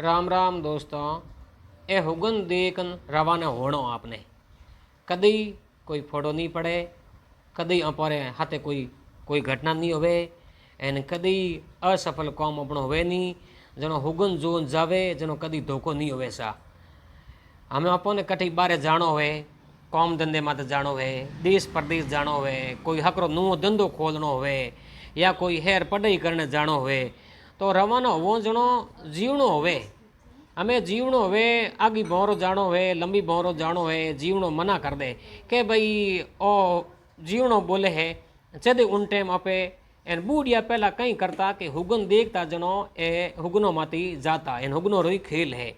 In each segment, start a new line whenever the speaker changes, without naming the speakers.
राम राम दोस्तों। ए हुगन देखन रवाना होनो आपने कदी कोई फोड़ो नहीं पड़े, कदी अपारे हाथे कोई कोई घटना नहीं होवे एन कदी असफल काम अपनो होवे नहीं। जनो हुगन जोन जावे जनो कदी धोखो नहीं होवे सा। हमें अपने कठी बारे जानो होवे, काम धंधे माते जानो होवे, देश प्रदेश जानो होवे, कोई हकरो नूं धंधो खोलनो होवे या कोई हेर पढ़ाई करने जानो होवे तो रवाना होवो जनो जीवनो होवे। हमें जीवनो होवे आगे भौरो जानो होवे, लंबी भौरो जानो है, जीवनो मना कर दे के भाई ओ जीवनो बोले है जदे उन टाइम आपे एन बूढ़िया पहला कहीं करता कि हुगन देखता जनो ए हुगनो माती जाता एन हुगनो रोई खेल है।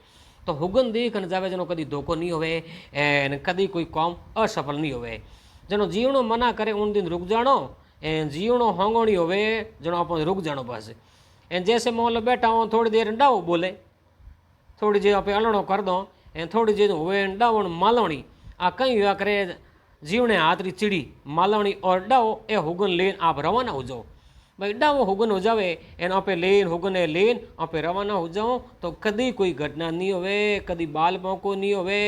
तो हुगन देख न जावे जनो कदी धोखो नहीं होवे एन कदी कोई काम असफल नहीं होवे। जनो जीवनो मना करे उन दिन रुक जानो एन जीवनो होंगोनी होवे जनो अपन रुक जानो बस। एन जैसे मान लो बैठा हो थोड़ी देर डाओ बोले, थोड़ी जे आप अलणो कर दो ए थोड़ी जे हुए डावण मालवणी आ कहीं हुआ करे जीवने हाथरी चिड़ी मालवणी और डाओ ए हुगन लेन आप रवाना हो जाओ। भाई डावो हुगन हो जावे एन आपे लेन हुगने लेन आपे रवाना हो जाओ तो कदी कोई घटना नहीं होवे, कदी बाल मौको नहीं होवे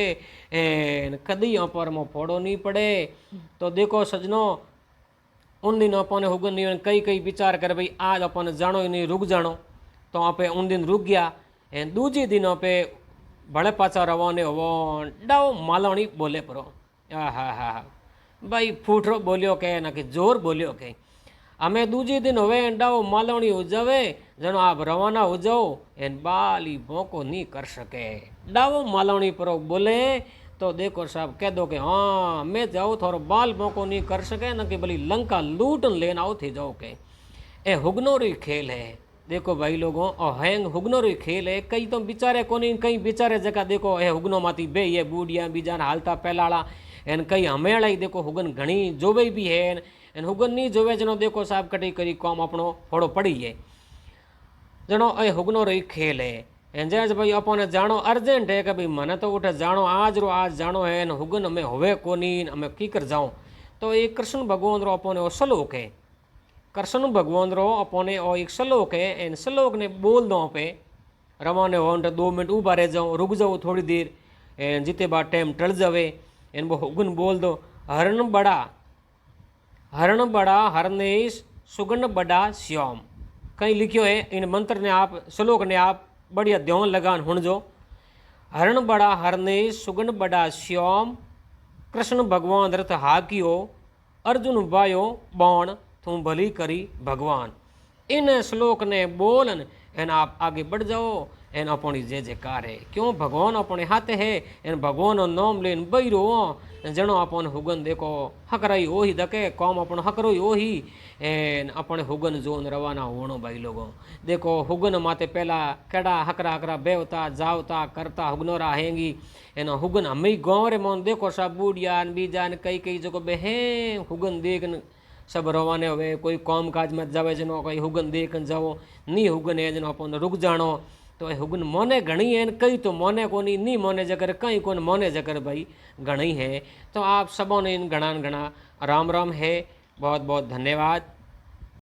एन कदी अपर में फोड़ो नहीं पड़े। तो देखो सजनो उन दिन अपने हुगन नहीं कई कई विचार करे भाई आज अपन जानो ही नहीं रुक जानो तो आपे उन दिन रुक गया एन दूजे दिन पे भले पाचा रवाने होवो डाओ मालवणी बोले परो हा हा हा भाई फूटरो बोलियो के ना कि जोर बोलियो के हमें दूजे दिन होवे डाओ मालवणी हो जावे जनो आप रवाना हो जाओ एन बाली भोंको नहीं कर सके। डाओ मालवणी परो बोले तो देखो साहब कह दो कि हाँ मैं जाऊँ थोड़ा बाल भोंको नहीं कर सके ना कि भली लंका लूटन लेना आओ थी जाओ के ए हुगनो री खेल है। देखो भाई लोगों और हैंग हुगनो री खेल है। कई तो बिचारे कोनी कई बिचारे जगह देखो ए हुगनो माती बे ये बूढ़िया बीजा हालता पहलाड़ा एन कई हमेड़ा ही देखो हुगन घनी जोवे भी है एन हुगन नहीं जोवे जनो देखो साहब कटी करी कॉम अपनो फोड़ो पड़ी है जनो ए हुगनो री खेल है। एन जैसे भाई अपने जानो अर्जेंट है कि भाई मने तो उठे जानो आज रो आज जानो है न हुगन हमें होवे कोनी हमें की कर जाऊँ तो ये कृष्ण भगवान रो अपने वो सलोक है। कृष्ण भगवान रो अपने और एक श्लोक है एन श्लोक ने बोल दो पे रवाने हो 2 मिनट ऊबा रह जाओ रुक जाओ थोड़ी देर एन जिते बाद टाइम टल जावे एन वो हुगन बोल दो हरण बड़ा हरनेश सुगन बड़ा श्याम। कहीं लिखियो है इन मंत्र ने आप श्लोक ने आप बढ़िया ध्यान लगान हुण जो हरण बड़ा हरनेश सुगन बड़ा श्याम कृष्ण भगवान रथ हाकियो अर्जुन बायो बाण तू भली करी भगवान। इन श्लोक ने बोलन एन आप आगे बढ़ जाओ एन अपनी जय जयकार है क्यों भगवान अपने हाथ है एन भगवान नाम लेन बैरो जनो अपन हुगन देखो हकराई हो ही दके कौम अपन हकरो हो ही एन अपने हुगन जोन रवाना होनो भाई लोगों। देखो हुगन माते पहला केड़ा हकरा हकरा बेवता जावता करता हुगनोरा हैंगी एन हुगन हमें गाँव रे मन देखो सब बूढ़िया बीजा कई कई जगह बे हुगन देख सब रवाने हुए कोई काम काज में जावे जनो कोई हुगन देख जाओ नी हुगन है जनो अपन रुक जानो तो हुगन मोने घणी है कई तो मोने कोनी नी मोने जकर कई कोन मोने जकर भाई घणी है। तो आप सबों ने इन घना घना राम राम है। बहुत बहुत धन्यवाद।